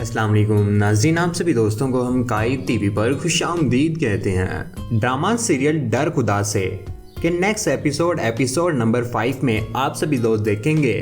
अस्सलाम वालेकुम नाज़रीन, आप सभी दोस्तों को हम काइब टीवी पर खुशामदीद कहते हैं। ड्रामा सीरियल डर खुदा से के नेक्स्ट एपिसोड नंबर 5 में आप सभी दोस्त देखेंगे।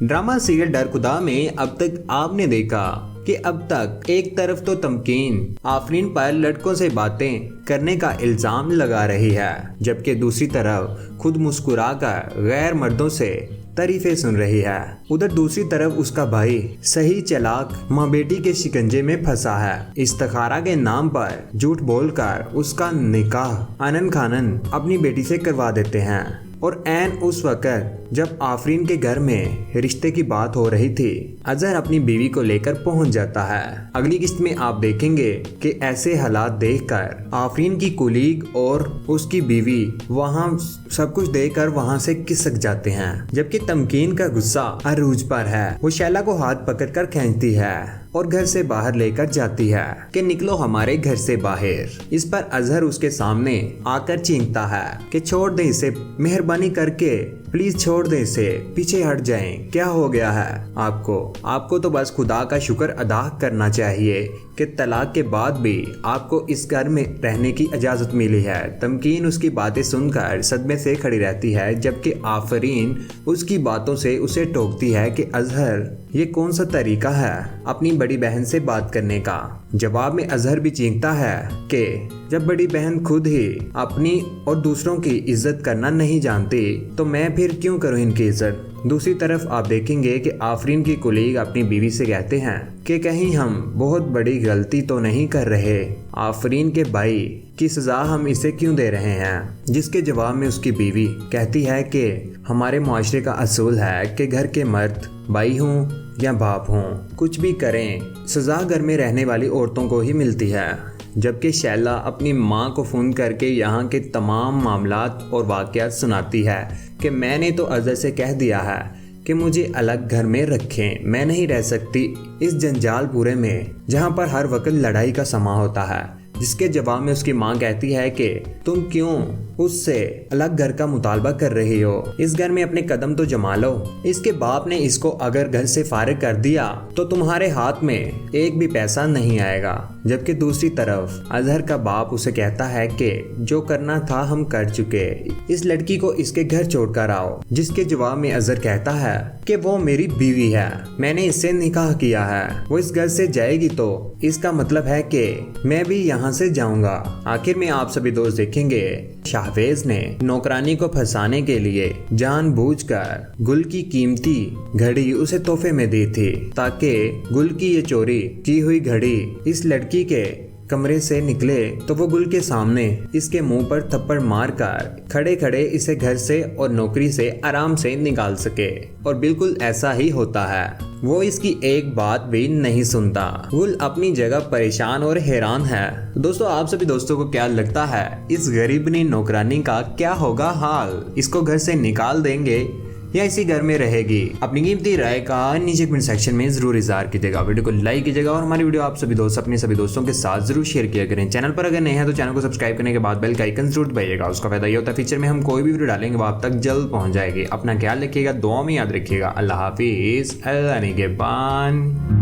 ड्रामा सीरियल डर खुदा में अब तक आपने देखा कि अब तक एक तरफ तो तमकीन आफरीन पर लड़कों से बातें करने का इल्जाम लगा रही है, जबकि दूसरी तरफ खुद मुस्कुराकर गैर मर्दों से तारीफें सुन रही है। उधर दूसरी तरफ उसका भाई सही चालाक माँ बेटी के शिकंजे में फंसा है। इस्तिखारा के नाम पर झूठ बोलकर उसका निकाह आनन खानन अपनी बेटी से करवा देते हैं और ऐन उस वक्त जब आफरीन के घर में रिश्ते की बात हो रही थी, अजहर अपनी बीवी को लेकर पहुंच जाता है। अगली किस्त में आप देखेंगे कि ऐसे हालात देखकर आफरीन की कुलीग और उसकी बीवी वहां सब कुछ देखकर वहां से खिसक जाते हैं, जबकि तमकीन का गुस्सा अरूज पर है। वो शैला को हाथ पकड़कर खींचती है और घर से बाहर लेकर जाती है कि निकलो हमारे घर से बाहर। इस पर अजहर उसके सामने आकर चीखता है कि छोड़ दे इसे, मेहरबानी करके प्लीज छोड़ दे इसे, पीछे हट जाएं। क्या हो गया है आपको तो बस खुदा का शुक्र अदा करना चाहिए कि तलाक के बाद भी आपको इस घर में रहने की इजाजत मिली है। तमकीन उसकी बातें सुनकर सदमे से खड़ी रहती है, जबकि आफरीन उसकी बातों से उसे टोकती है कि अजहर ये कौन सा तरीका है अपनी बड़ी बहन से बात करने का। जवाब में अजहर भी चीखता है कि जब बड़ी बहन खुद ही अपनी और दूसरों की इज्जत करना नहीं जानती तो मैं फिर क्यों करूं इनकी इज्जत। दूसरी तरफ आप देखेंगे कि आफरीन की कुलीग अपनी बीवी से कहते हैं कि कहीं हम बहुत बड़ी गलती तो नहीं कर रहे, आफरीन के भाई की सजा हम इसे क्यों दे रहे हैं। जिसके जवाब में उसकी बीवी कहती है कि हमारे मुआशरे का असूल है कि घर के मर्द भाई हों या बाप हों, कुछ भी करें सजा घर में रहने वाली औरतों को ही मिलती है। जबकि शैला अपनी माँ को फ़ोन करके यहाँ के तमाम मामलात और वाक़यात सुनाती है कि मैंने तो अजहर से कह दिया है कि मुझे अलग घर में रखें, मैं नहीं रह सकती इस जंजाल पूरे में जहाँ पर हर वक्त लड़ाई का समा होता है। जिसके जवाब में उसकी माँ कहती है कि तुम क्यों उससे अलग घर का मुतालबा कर रही हो, इस घर में अपने कदम तो जमा लो। इसके बाप ने इसको अगर घर से फारिग कर दिया तो तुम्हारे हाथ में एक भी पैसा नहीं आएगा। जबकि दूसरी तरफ अजहर का बाप उसे कहता है कि जो करना था हम कर चुके, इस लड़की को इसके घर छोड़कर आओ। जिसके जवाब में अजहर कहता है कि वो मेरी बीवी है, मैंने इससे निकाह किया है, वो इस घर से जाएगी तो इसका मतलब है कि मैं भी यहाँ से जाऊंगा। आखिर में आप सभी दोस्त देखेंगे शाहवेज ने नौकरानी को फंसाने के लिए जानबूझकर गुल की कीमती घड़ी उसे तोहफे में दी थी, ताकि गुल की ये चोरी की हुई घड़ी इस लड़की के कमरे से निकले तो वो गुल के सामने इसके मुंह पर थप्पड़ मारकर खड़े खड़े इसे घर से और नौकरी से आराम से निकाल सके। और बिल्कुल ऐसा ही होता है, वो इसकी एक बात भी नहीं सुनता। गुल अपनी जगह परेशान और हैरान है। दोस्तों, आप सभी दोस्तों को क्या लगता है इस गरीबनी नौकरानी का क्या होगा हाल? इसको घर से निकाल देंगे या इसी घर में रहेगी? अपनी कीमती राय का नीचे कमेंट सेक्शन में जरूर इज़हार कीजिएगा। वीडियो को लाइक कीजिएगा और हमारी वीडियो आप सभी दोस्त अपने सभी दोस्तों के साथ जरूर शेयर किया करें। चैनल पर अगर नए हैं तो चैनल को सब्सक्राइब करने के बाद बेल का आइकन जरूर दबाइएगा। उसका फायदा ये होता है फ्यूचर में हम कोई भी वीडियो डालेंगे वो आप तक जल्द पहुंच जाएगी। अपना ख्याल रखिएगा, दुआ में याद रखिएगा। अल्लाह हाफिज, अल्लाह निगहबान।